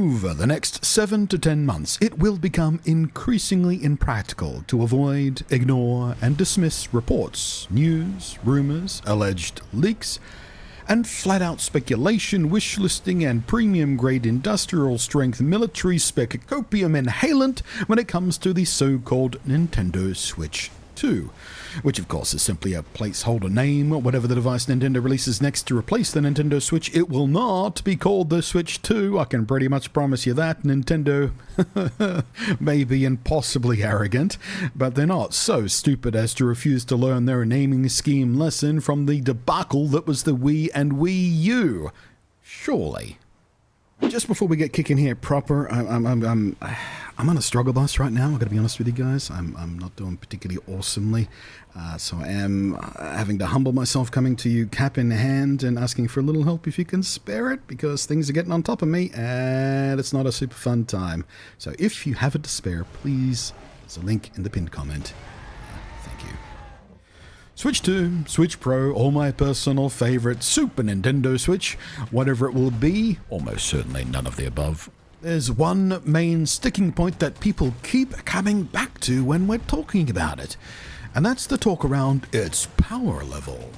Over the next 7 to 10 months, it will become increasingly impractical to avoid, ignore, and dismiss reports, news, rumors, alleged leaks, and flat-out speculation, wishlisting, and premium-grade industrial-strength military-spec copium inhalant when it comes to the so-called Nintendo Switch 2, which of course is simply a placeholder name. Whatever the device Nintendo releases next to replace the Nintendo Switch, it will not be called the Switch 2. I can pretty much promise you that. Nintendo may be impossibly arrogant, but they're not so stupid as to refuse to learn their naming scheme lesson from the debacle that was the Wii and Wii U. Surely. Just before we get kicking here proper, I'm on a struggle bus right now. I'm going to be honest with you guys. I'm not doing particularly awesomely, so I am having to humble myself, coming to you cap in hand and asking for a little help if you can spare it, because things are getting on top of me and it's not a super fun time. So if you have it to spare, please, there's a link in the pinned comment. Thank you. Switch 2, Switch Pro, or my personal favorite Super Nintendo Switch, whatever it will be, almost certainly none of the above. There's one main sticking point that people keep coming back to when we're talking about it, and that's the talk around its power level.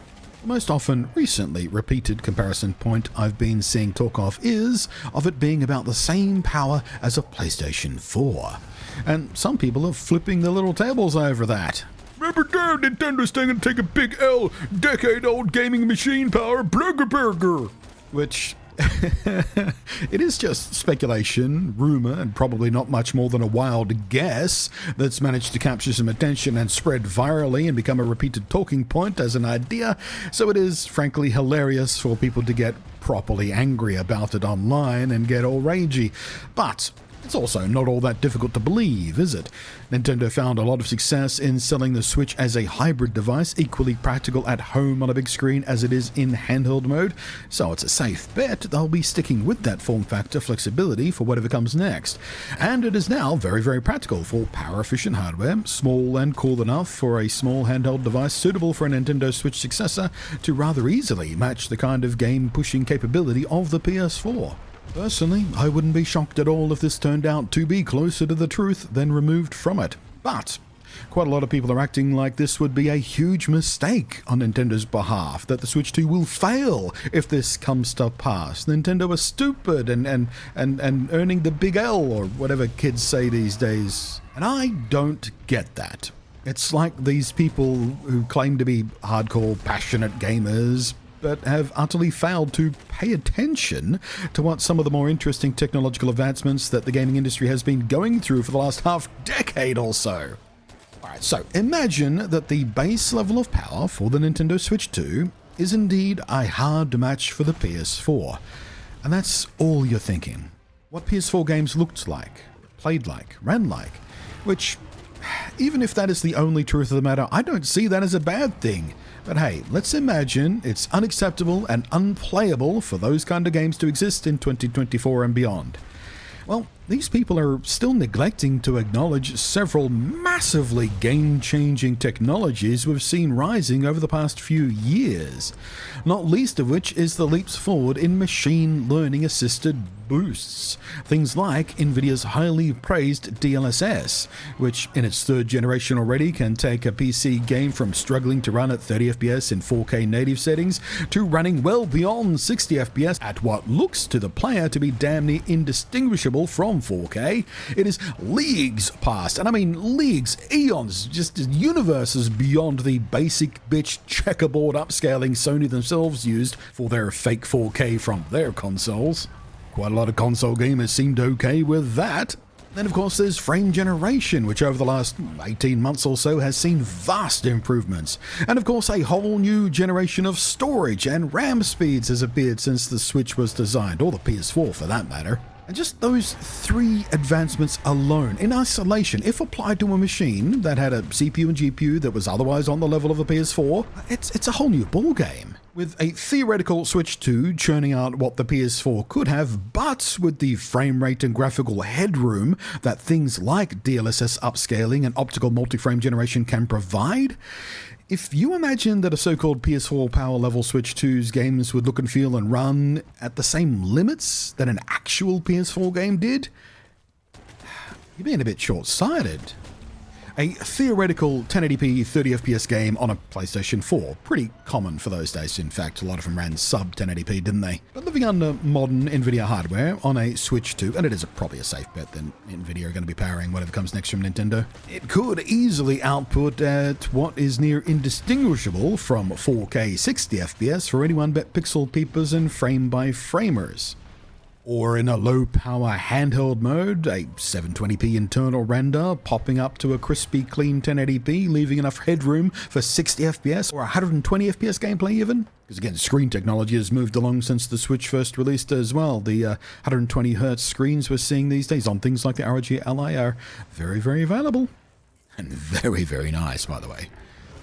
The most often recently repeated comparison point I've been seeing talk of is of it being about the same power as a PlayStation 4, and some people are flipping their little tables over that. Remember, Nintendo's going to take a big L, decade-old gaming machine power, burger. Which, it is just speculation, rumor, and probably not much more than a wild guess that's managed to capture some attention and spread virally and become a repeated talking point as an idea, so it is frankly hilarious for people to get properly angry about it online and get all ragey. But it's also not all that difficult to believe, is it? Nintendo found a lot of success in selling the Switch as a hybrid device, equally practical at home on a big screen as it is in handheld mode, so it's a safe bet they'll be sticking with that form factor flexibility for whatever comes next. And it is now very, very practical for power-efficient hardware, small and cool enough for a small handheld device suitable for a Nintendo Switch successor to rather easily match the kind of game-pushing capability of the PS4. Personally, I wouldn't be shocked at all if this turned out to be closer to the truth than removed from it. But quite a lot of people are acting like this would be a huge mistake on Nintendo's behalf, that the Switch 2 will fail if this comes to pass. Nintendo is stupid and earning the big L, or whatever kids say these days. And I don't get that. It's like these people who claim to be hardcore, passionate gamers, but have utterly failed to pay attention to what some of the more interesting technological advancements that the gaming industry has been going through for the last half-decade or so. Alright, so imagine that the base level of power for the Nintendo Switch 2 is indeed a hard match for the PS4. And that's all you're thinking. What PS4 games looked like, played like, ran like, which, even if that is the only truth of the matter, I don't see that as a bad thing. But hey, let's imagine it's unacceptable and unplayable for those kind of games to exist in 2024 and beyond. Well, these people are still neglecting to acknowledge several massively game-changing technologies we've seen rising over the past few years, not least of which is the leaps forward in machine learning-assisted boosts. Things like NVIDIA's highly praised DLSS, which in its third generation already can take a PC game from struggling to run at 30 FPS in 4K native settings to running well beyond 60 FPS at what looks to the player to be damn near indistinguishable from 4K. It is leagues past, and I mean leagues, eons, just universes beyond the basic bitch checkerboard upscaling Sony themselves used for their fake 4K from their consoles. Quite a lot of console gamers seemed okay with that. Then of course there's frame generation, which over the last 18 months or so has seen vast improvements. And of course a whole new generation of storage and RAM speeds has appeared since the Switch was designed, or the PS4 for that matter. And just those three advancements alone, in isolation, if applied to a machine that had a CPU and GPU that was otherwise on the level of a PS4, it's a whole new ballgame. With a theoretical Switch 2 churning out what the PS4 could have, but with the frame rate and graphical headroom that things like DLSS upscaling and optical multi-frame generation can provide, If you imagine that a so-called PS4 power level Switch 2's games would look and feel and run at the same limits that an actual PS4 game did, you're being a bit short-sighted. A theoretical 1080p 30fps game on a PlayStation 4. Pretty common for those days. In fact, a lot of them ran sub 1080p, didn't they? But living under modern NVIDIA hardware on a Switch 2, and it is probably a safe bet that NVIDIA are going to be powering whatever comes next from Nintendo, it could easily output at what is near indistinguishable from 4K 60fps for anyone but pixel peepers and frame-by-framers. Or in a low-power handheld mode, a 720p internal render popping up to a crispy clean 1080p, leaving enough headroom for 60fps or 120fps gameplay even. Because again, screen technology has moved along since the Switch first released as well. The 120Hz screens we're seeing these days on things like the ROG Ally are very, very available. And very, very nice, by the way.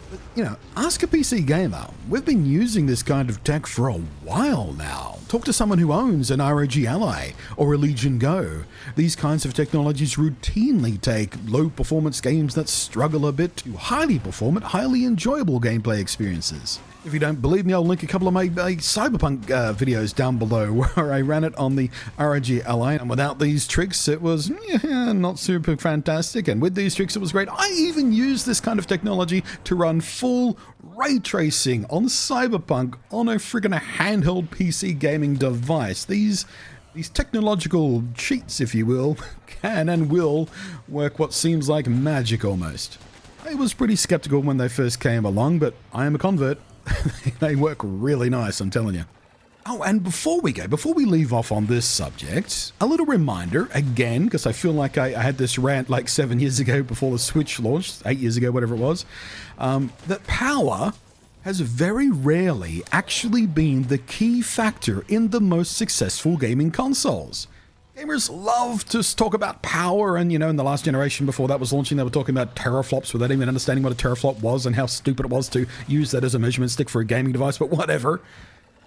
But, you know, ask a PC gamer. We've been using this kind of tech for a while now. Talk to someone who owns an ROG Ally or a Legion Go. These kinds of technologies routinely take low-performance games that struggle a bit to highly performant, highly enjoyable gameplay experiences. If you don't believe me, I'll link a couple of my Cyberpunk videos down below where I ran it on the ROG Ally, and without these tricks it was not super fantastic, and with these tricks it was great. I even used this kind of technology to run full ray tracing on Cyberpunk on a friggin' handheld PC gaming device. These technological cheats, if you will, can and will work what seems like magic almost. I was pretty skeptical when they first came along, but I am a convert. They work really nice, I'm telling you. Oh, and before we leave off on this subject, a little reminder, again, because I feel like I had this rant like 7 years ago before the Switch launched, 8 years ago, whatever it was, that power has very rarely actually been the key factor in the most successful gaming consoles. Gamers love to talk about power, and, you know, in the last generation before that was launching, they were talking about teraflops without even understanding what a teraflop was and how stupid it was to use that as a measurement stick for a gaming device, but whatever.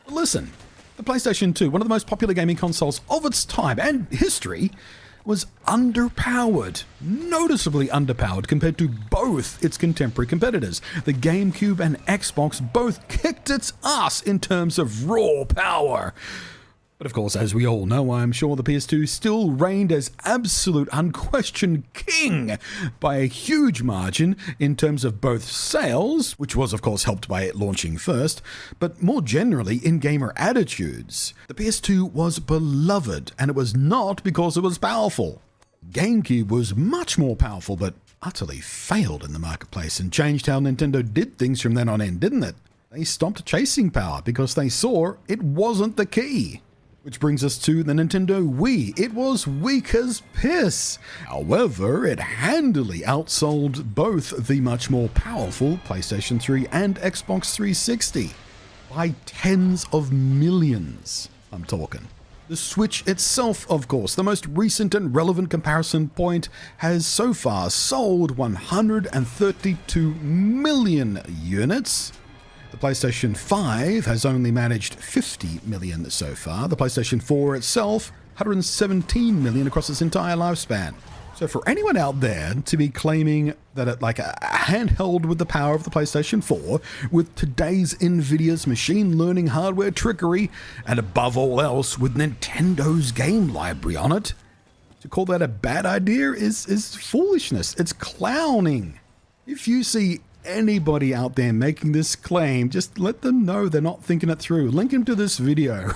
Listen, the PlayStation 2, one of the most popular gaming consoles of its time and history, was underpowered, noticeably underpowered compared to both its contemporary competitors. The GameCube and Xbox both kicked its ass in terms of raw power. But of course, as we all know, I'm sure the PS2 still reigned as absolute unquestioned king by a huge margin in terms of both sales, which was of course helped by it launching first, but more generally in gamer attitudes. The PS2 was beloved, and it was not because it was powerful. GameCube was much more powerful, but utterly failed in the marketplace and changed how Nintendo did things from then on in, didn't it? They stopped chasing power because they saw it wasn't the key. Which brings us to the Nintendo Wii. It was weak as piss. However, it handily outsold both the much more powerful PlayStation 3 and Xbox 360 by tens of millions, I'm talking. The Switch itself, of course, the most recent and relevant comparison point, has so far sold 132 million units. The PlayStation 5 has only managed 50 million so far. The PlayStation 4 itself, 117 million across its entire lifespan. So for anyone out there to be claiming that it, like a handheld with the power of the PlayStation 4, with today's Nvidia's machine learning hardware trickery, and above all else with Nintendo's game library on it, to call that a bad idea is foolishness. It's clowning. If you see anybody out there making this claim, just let them know they're not thinking it through. Link them to this video.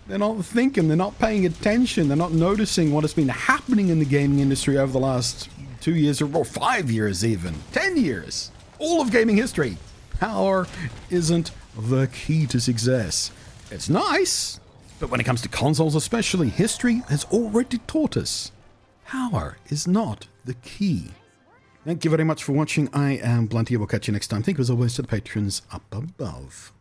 They're not thinking, they're not paying attention, they're not noticing what has been happening in the gaming industry over the last 2 years or 5 years even, 10 years, all of gaming history. Power isn't the key to success. It's nice, but when it comes to consoles especially, history has already taught us power is not the key. Thank you very much for watching. I am Blunty. We'll catch you next time. Thank you as always to the patrons up above.